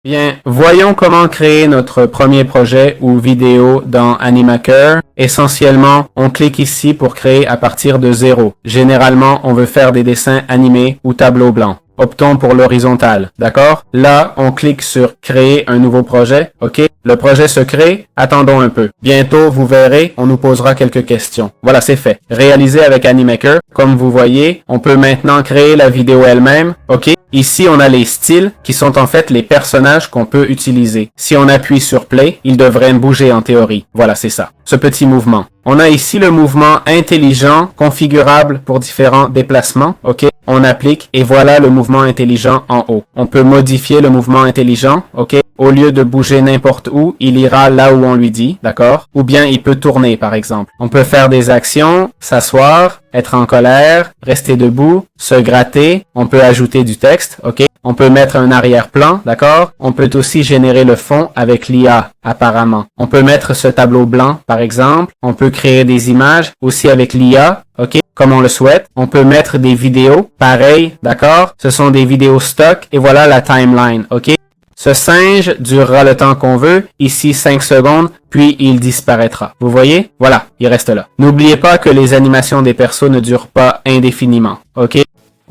Bien, voyons comment créer notre premier projet ou vidéo dans Animaker. Essentiellement, on clique ici pour créer à partir de 0. Généralement, on veut faire des dessins animés ou tableau blanc. Optons pour l'horizontal, d'accord? Là, on clique sur « Créer un nouveau projet ». OK? Le projet se crée. Attendons un peu. Bientôt, vous verrez, on nous posera quelques questions. Voilà, c'est fait. Réalisé avec Animaker. Comme vous voyez, on peut maintenant créer la vidéo elle-même. OK? Ici, on a les styles qui sont en fait les personnages qu'on peut utiliser. Si on appuie sur Play, ils devraient bouger en théorie. Voilà, c'est ça. Ce petit mouvement. On a ici le mouvement intelligent, configurable pour différents déplacements. OK? On applique et voilà le mouvement intelligent en haut. On peut modifier le mouvement intelligent. OK? Au lieu de bouger n'importe où, il ira là où on lui dit. D'accord? Ou bien il peut tourner, par exemple. On peut faire des actions, s'asseoir, être en colère, rester debout, se gratter. On peut ajouter du texte. OK? On peut mettre un arrière-plan. D'accord? On peut aussi générer le fond avec l'IA, apparemment. On peut mettre ce tableau blanc, par exemple. On peut créer des images aussi avec l'IA. OK? Comme on le souhaite. On peut mettre des vidéos. Pareil. D'accord? Ce sont des vidéos stock. Et voilà la timeline. OK? Ce singe durera le temps qu'on veut, ici 5 secondes, puis il disparaîtra. Vous voyez? Voilà, il reste là. N'oubliez pas que les animations des persos ne durent pas indéfiniment. OK?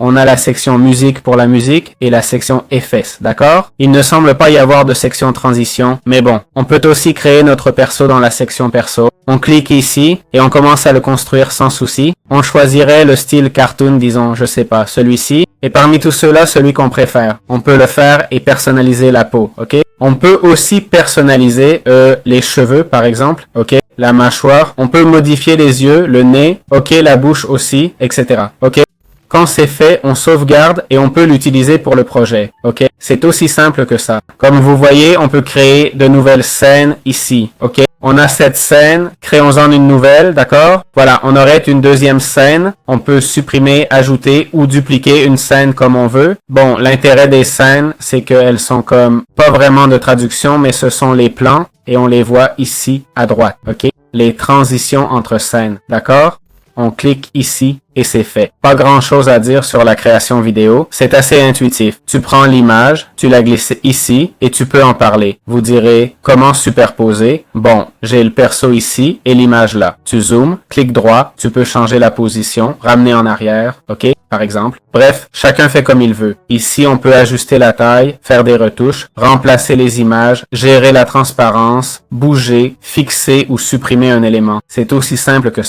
On a la section musique pour la musique et la section effets, d'accord? Il ne semble pas y avoir de section transition, mais bon. On peut aussi créer notre perso dans la section perso. On clique ici et on commence à le construire sans souci. On choisirait le style cartoon, disons, je sais pas, celui-ci. Et parmi tous ceux-là, celui qu'on préfère. On peut le faire et personnaliser la peau, ok? On peut aussi personnaliser les cheveux, par exemple, ok? La mâchoire. On peut modifier les yeux, le nez, ok? La bouche aussi, etc. Ok? Quand c'est fait, on sauvegarde et on peut l'utiliser pour le projet. OK? C'est aussi simple que ça. Comme vous voyez, on peut créer de nouvelles scènes ici. OK? On a cette scène, créons-en une nouvelle, d'accord? Voilà, on aurait une deuxième scène. On peut supprimer, ajouter ou dupliquer une scène comme on veut. Bon, l'intérêt des scènes, c'est qu'elles sont comme pas vraiment de traduction, mais ce sont les plans et on les voit ici à droite. OK? Les transitions entre scènes, d'accord? On clique ici et c'est fait. Pas grand chose à dire sur la création vidéo. C'est assez intuitif. Tu prends l'image, tu la glisses ici et tu peux en parler. Vous direz comment superposer. Bon, j'ai le perso ici et l'image là. Tu zoomes, clic droit, tu peux changer la position, ramener en arrière, ok? Par exemple. Bref, chacun fait comme il veut. Ici, on peut ajuster la taille, faire des retouches, remplacer les images, gérer la transparence, bouger, fixer ou supprimer un élément. C'est aussi simple que ça.